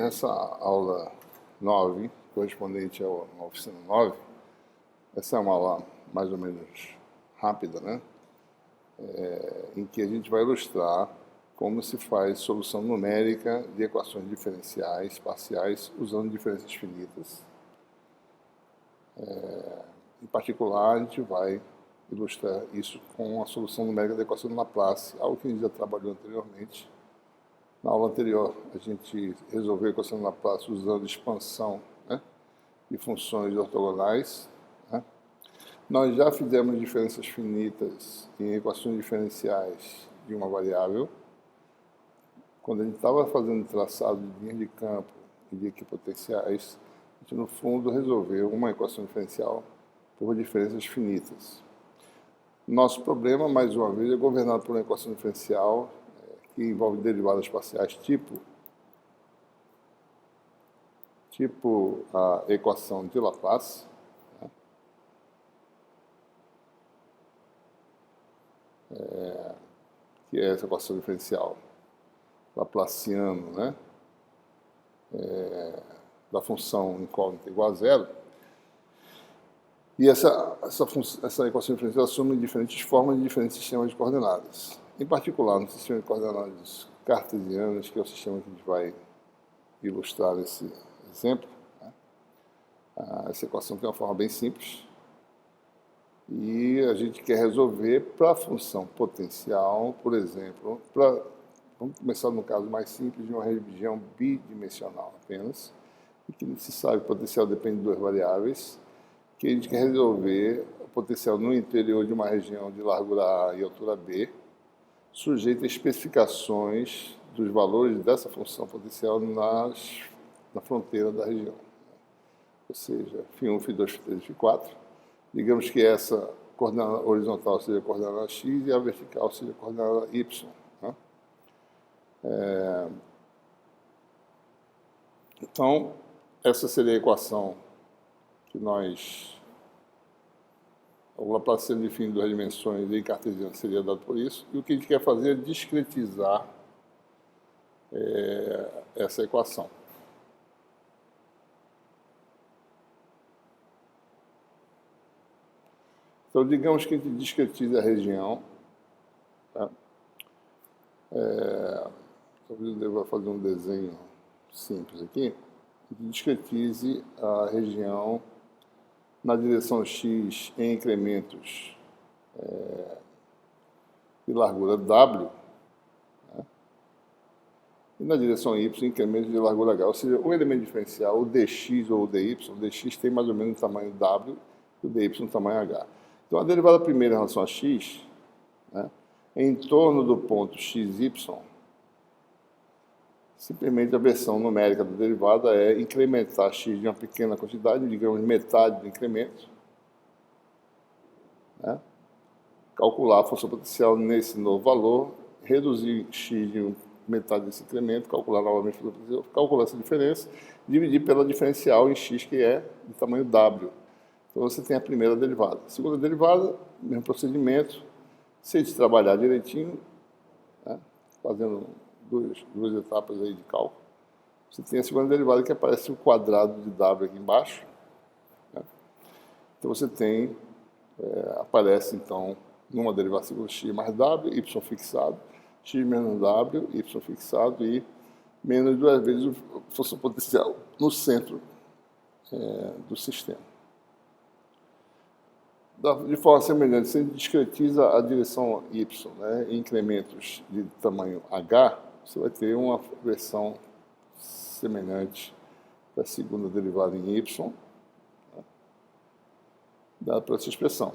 nessa aula 9, correspondente à oficina 9, essa é uma aula mais ou menos rápida, né? Em que a gente vai ilustrar como se faz solução numérica de equações diferenciais parciais usando diferenças finitas. Em particular, a gente vai ilustrar isso com a solução numérica da equação de Laplace, algo que a gente já trabalhou anteriormente. Na aula anterior, a gente resolveu a equação de Laplace usando expansão, né, de funções ortogonais. Né? Nós já fizemos diferenças finitas em equações diferenciais de uma variável. Quando a gente estava fazendo traçado de linha de campo e de equipotenciais, a gente, no fundo, resolveu uma equação diferencial por diferenças finitas. Nosso problema, mais uma vez, é governado por uma equação diferencial que envolve derivadas parciais tipo a equação de Laplace, né? Que é essa equação diferencial laplaciano, né? Da função incógnita igual a zero. E essa equação diferencial assume diferentes formas de diferentes sistemas de coordenadas. Em particular, no sistema de coordenadas cartesianas, que é o sistema que a gente vai ilustrar nesse exemplo, né? Essa equação tem uma forma bem simples. E a gente quer resolver para a função potencial, por exemplo, vamos começar no caso mais simples de uma região bidimensional apenas, em que se sabe que o potencial depende de duas variáveis, que a gente quer resolver o potencial no interior de uma região de largura A e altura B, sujeita a especificações dos valores dessa função potencial na fronteira da região. Ou seja, φ1, φ2, φ3 e φ4. Digamos que essa coordenada horizontal seja a coordenada x e a vertical seja a coordenada y. Né? Então, essa seria a equação que o Laplaciano de fim de duas dimensões em cartesiano seria dado por isso, e o que a gente quer fazer é discretizar essa equação. Então, digamos que a gente discretize a região. Tá? Talvez eu deva fazer um desenho simples aqui. A gente discretize a região na direção x em incrementos de largura w, né? E na direção y em incrementos de largura h. Ou seja, o elemento diferencial, o dx ou o dy, o dx tem mais ou menos o tamanho w e o dy no tamanho h. Então, a derivada primeira em relação a x, né, em torno do ponto xy, simplesmente a versão numérica da derivada é incrementar x de uma pequena quantidade, digamos metade do incremento, né? Calcular a função potencial nesse novo valor, reduzir x de metade desse incremento, calcular novamente a função potencial, calcular essa diferença, dividir pela diferencial em x, que é de tamanho w. Então você tem a primeira derivada. A segunda derivada, mesmo procedimento, se a gente trabalhar direitinho, né, fazendo duas etapas aí de cálculo, você tem a segunda derivada que aparece o quadrado de w aqui embaixo. Né? Então você tem, aparece então, numa derivada segunda x mais w, y fixado, x menos w, y fixado e menos duas vezes a função potencial no centro do sistema. De forma semelhante, se a gente discretiza a direção y, né, em incrementos de tamanho h, você vai ter uma versão semelhante da segunda derivada em y, né, dada por essa expressão.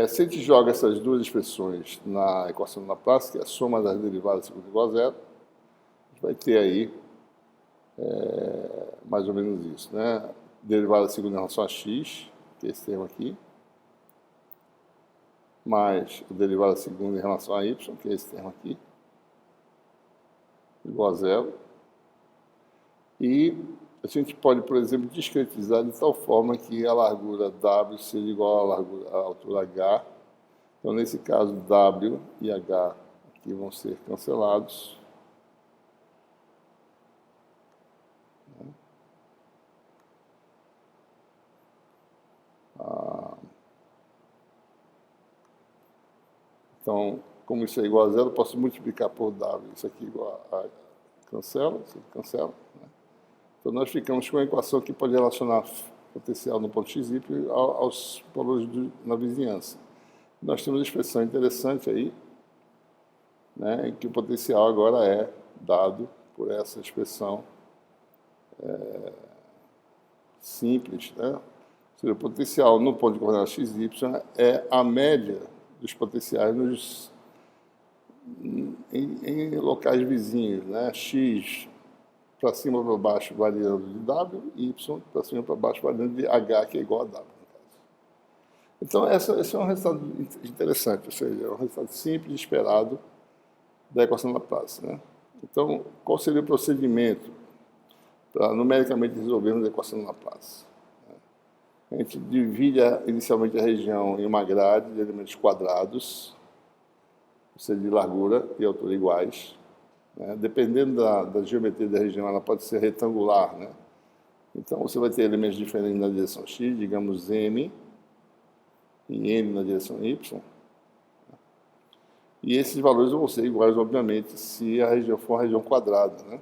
Se a gente joga essas duas expressões na equação de Laplace, que é a soma das derivadas segunda igual a zero, a gente vai ter aí mais ou menos isso, né? Derivada segunda em relação a x, que é esse termo aqui, mais a derivada segunda em relação a y, que é esse termo aqui, igual a zero. E a gente pode, por exemplo, discretizar de tal forma que a largura w seja igual à altura h. Então, nesse caso, w e h aqui vão ser cancelados. Então, como isso é igual a zero, eu posso multiplicar por W. Isso aqui igual a cancela, isso aqui cancela. Né? Então, nós ficamos com uma equação que pode relacionar potencial no ponto x, y aos valores na vizinhança. Nós temos uma expressão interessante aí, né, em que o potencial agora é dado por essa expressão simples, né? Ou seja, o potencial no ponto de coordenada x, y é a média dos potenciais em locais vizinhos, né? X para cima ou para baixo variando de W, e Y para cima ou para baixo variando de H, que é igual a W. Então, esse é um resultado interessante, ou seja, é um resultado simples, esperado, da equação de Laplace. Né? Então, qual seria o procedimento para numericamente resolvermos a equação de Laplace? A gente divide inicialmente a região em uma grade de elementos quadrados, ou seja, de largura e altura iguais. Né? Dependendo da geometria da região, ela pode ser retangular. Né? Então, você vai ter elementos diferentes na direção x, digamos M, e N na direção Y. E esses valores vão ser iguais, obviamente, se a região for uma região quadrada. Né?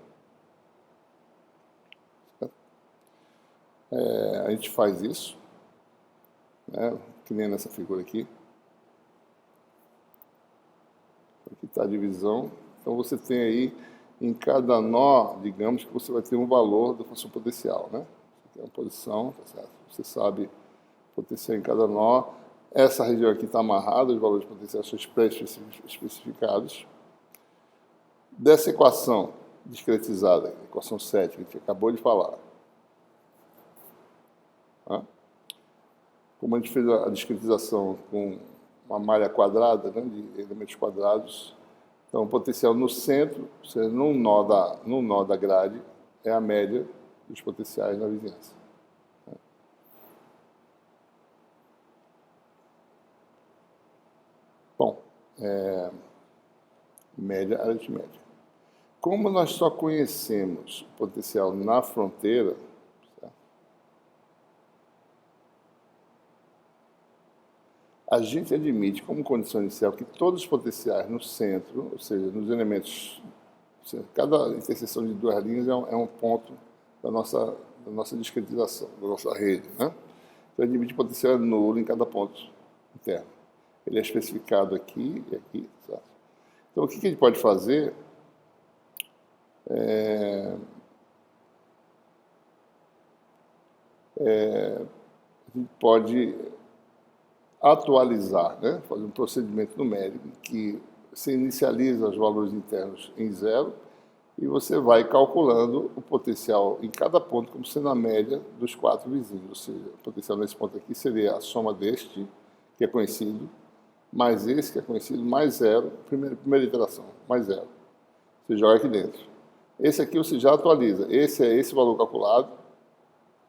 A gente faz isso, né? Que nem nessa figura aqui. Aqui está a divisão. Então, você tem aí, em cada nó, digamos que você vai ter um valor da função potencial. Né? Aqui é uma posição, tá certo? Você sabe potencial em cada nó. Essa região aqui está amarrada, os valores potenciais são pré-especificados. Dessa equação discretizada, equação 7, que a gente acabou de falar, tá? Como a gente fez a discretização com uma malha quadrada, né, de elementos quadrados, então o potencial no centro, ou seja, num nó da grade, é a média dos potenciais na vizinhança. Bom, média aritmética. Como nós só conhecemos o potencial na fronteira, certo? A gente admite como condição inicial que todos os potenciais no centro, ou seja, nos elementos, seja, cada interseção de duas linhas é um ponto da nossa discretização, da nossa rede. Né? Então, admite que o potencial é nulo em cada ponto interno. Ele é especificado aqui e aqui. Certo? Então, o que a gente pode fazer? A gente pode atualizar, né? Fazer um procedimento numérico que você inicializa os valores internos em zero e você vai calculando o potencial em cada ponto como sendo a média dos quatro vizinhos. Ou seja, o potencial nesse ponto aqui seria a soma deste, que é conhecido, mais esse, que é conhecido, mais zero, primeira iteração, mais zero. Você joga aqui dentro. Esse aqui você já atualiza. Esse é esse valor calculado,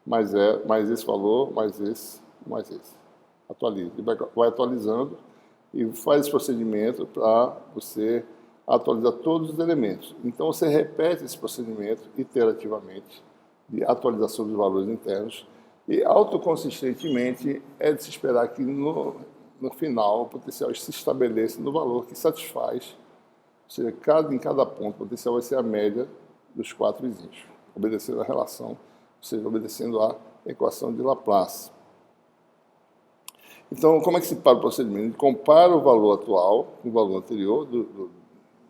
mais esse valor, mais esse. Atualiza. E vai atualizando e faz esse procedimento para você atualizar todos os elementos. Então, você repete esse procedimento iterativamente de atualização dos valores internos e, autoconsistentemente, é de se esperar que no final o potencial se estabeleça no valor que satisfaz, ou seja, em cada ponto o potencial vai ser a média dos quatro vizinhos, obedecendo a relação, ou seja, obedecendo a equação de Laplace. Então, como é que se para o procedimento? Ele compara o valor atual com o valor anterior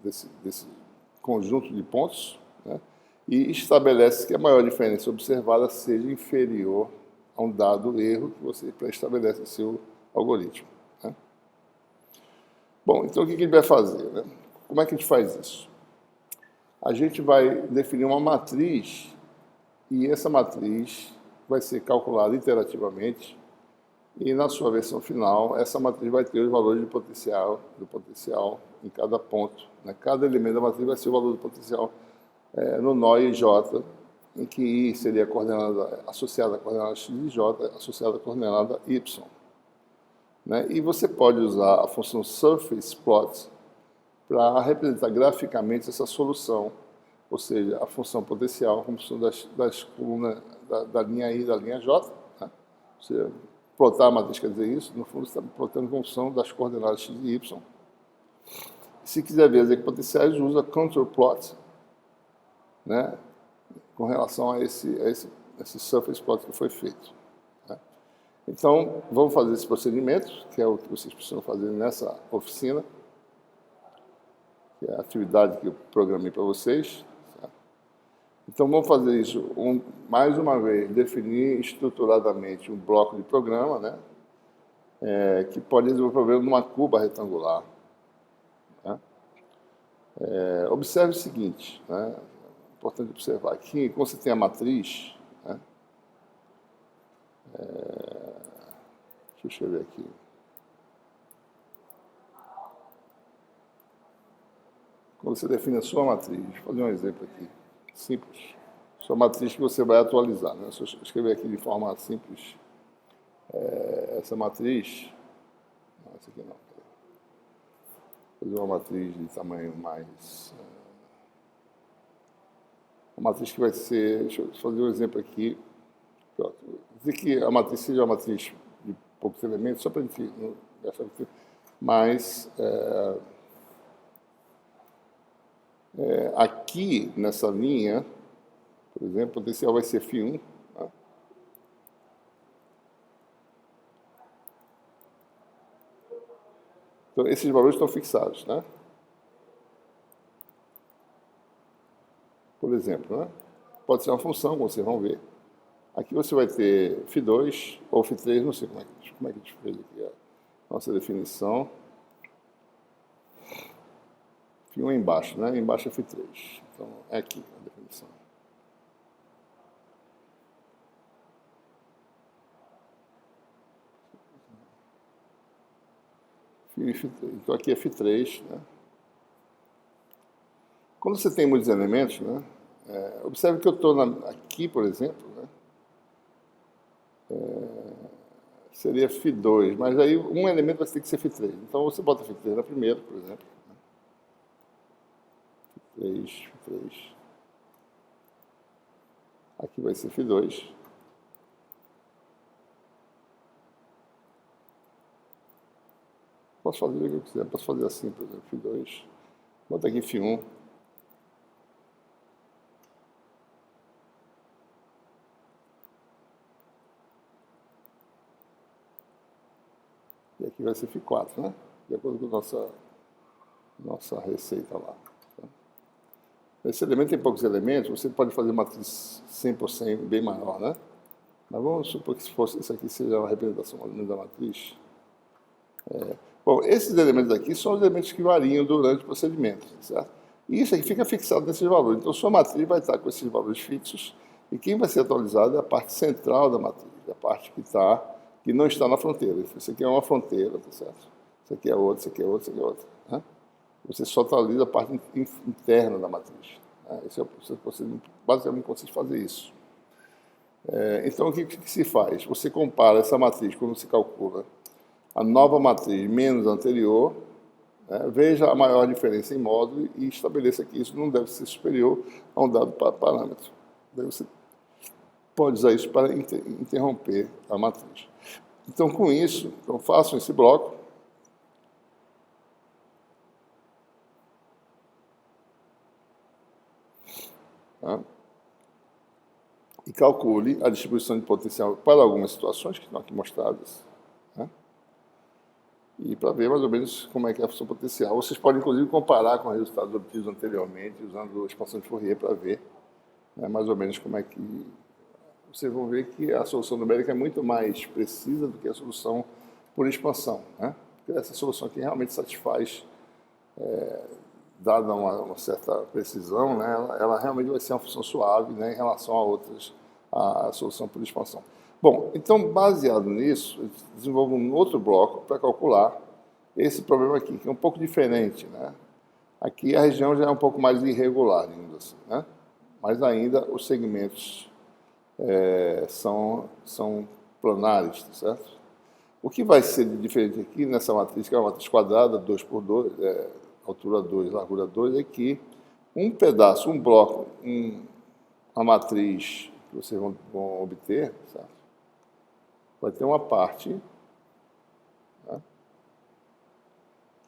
desse conjunto de pontos, né, e estabelece que a maior diferença observada seja inferior a um dado erro que você pré-estabelece em seu algoritmo. Né? Bom, então o que a gente vai fazer? Né? Como é que a gente faz isso? A gente vai definir uma matriz e essa matriz vai ser calculada iterativamente e na sua versão final essa matriz vai ter os valores do potencial em cada ponto. Né? Cada elemento da matriz vai ser o valor do potencial no nó IJ, em que I seria a coordenada associada à coordenada x e J associada à coordenada y. Né? E você pode usar a função surface plot para representar graficamente essa solução, ou seja, a função potencial como função das colunas da linha I e da linha J. Né? Você plotar a matriz quer dizer isso, no fundo você está plotando a função das coordenadas x e y. Se quiser ver as equipotenciais, usa contour plot, né, com relação a esse surface plot que foi feito. Né? Então, vamos fazer esse procedimento, que é o que vocês precisam fazer nessa oficina, que é a atividade que eu programei para vocês. Certo? Então, vamos fazer isso mais uma vez, definir estruturadamente um bloco de programa, né, que pode resolver o problema numa cuba retangular. Né? Observe o seguinte, né, é importante observar aqui, quando você tem a matriz, né, deixa eu escrever aqui. Quando você define a sua matriz, vou fazer um exemplo aqui, simples. Sua matriz que você vai atualizar, né? Se eu escrever aqui de forma simples, essa matriz, não, essa aqui não. Vou fazer uma matriz de tamanho mais... uma matriz que vai ser, deixa eu fazer um exemplo aqui. Pronto. Dizer que a matriz seja uma matriz de poucos elementos, só para a gente não gastar muito tempo. Mas aqui nessa linha, por exemplo, o potencial vai ser φ1. Tá? Então, esses valores estão fixados, né? Por exemplo, né? Pode ser uma função, como vocês vão ver. Aqui você vai ter φ2 ou φ3, não sei como é que a gente fez aqui a nossa definição. φ1 é embaixo, né? Embaixo é φ3. Então, é aqui a definição. Então, aqui é φ3, né? Quando você tem muitos elementos, né? Observe que eu estou aqui, por exemplo, né? Seria φ2, mas aí um elemento vai ter que ser φ3. Então, você bota φ3 na primeira, por exemplo. φ3. Aqui vai ser φ2. Posso fazer o que eu quiser. Posso fazer assim, por exemplo, φ2. Bota aqui φ1. E aqui vai ser φ4, né? De acordo com a nossa receita lá. Esse elemento tem poucos elementos, você pode fazer uma matriz 100 por 100 bem maior, né? Mas vamos supor que isso aqui seja uma representação mais ou menos da matriz. Bom, esses elementos aqui são os elementos que variam durante o procedimento, certo? E isso aqui fica fixado nesses valores. Então, sua matriz vai estar com esses valores fixos e quem vai ser atualizado é a parte central da matriz, a parte que não está na fronteira. Isso aqui é uma fronteira, tá certo? Isso aqui é outra, isso aqui é outra, isso aqui é outra. Né? Você só atualiza a parte interna da matriz. Né? Esse é o procedimento, basicamente, consiste em fazer isso. Então, o que se faz? Você compara essa matriz, quando se calcula a nova matriz menos a anterior, né? Veja a maior diferença em módulo e estabeleça que isso não deve ser superior a um dado parâmetro. Daí você pode usar isso para interromper a matriz. Então, com isso, façam esse bloco. Tá? E calcule a distribuição de potencial para algumas situações que estão aqui mostradas. Né? E para ver mais ou menos como é que é a função potencial. Vocês podem, inclusive, comparar com os resultados obtidos anteriormente, usando a expansão de Fourier para ver, né, mais ou menos como é que... Vocês vão ver que a solução numérica é muito mais precisa do que a solução por expansão. Né? Porque essa solução aqui realmente satisfaz, dada uma certa precisão, né, ela realmente vai ser uma função suave, né, em relação a outras, a solução por expansão. Bom, então, baseado nisso, desenvolvo um outro bloco para calcular esse problema aqui, que é um pouco diferente. Né? Aqui a região já é um pouco mais irregular, digamos assim, né? Mas ainda os segmentos são planares, tá certo? O que vai ser diferente aqui nessa matriz, que é uma matriz quadrada, 2 por 2, altura 2, largura 2, é que um pedaço, um bloco, uma matriz que vocês vão obter, certo? Vai ter uma parte, né,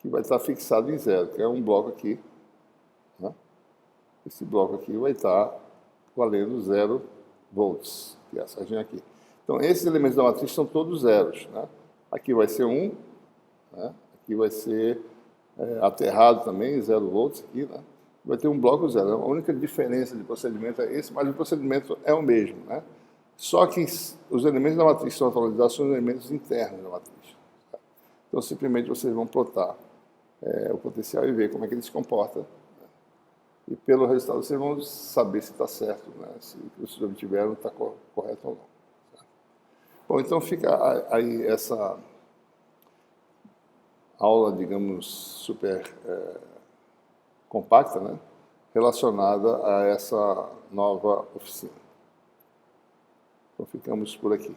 que vai estar fixado em 0, que é um bloco aqui, né? Esse bloco aqui vai estar valendo 0 volts, que é essa região aqui. Então, esses elementos da matriz são todos zeros, né? Aqui vai ser 1, né? Aqui vai ser aterrado também, 0 volts aqui, né? Vai ter um bloco zero. A única diferença de procedimento é esse, mas o procedimento é o mesmo, né? Só que os elementos da matriz que são atualizados são os elementos internos da matriz. Tá? Então, simplesmente vocês vão plotar o potencial e ver como é que ele se comporta. Né? E pelo resultado vocês vão saber se está certo, né? Se o que vocês obtiveram está correto ou não. Tá? Bom, então fica aí essa aula, digamos, super compacta, né? Relacionada a essa nova oficina. Então ficamos por aqui.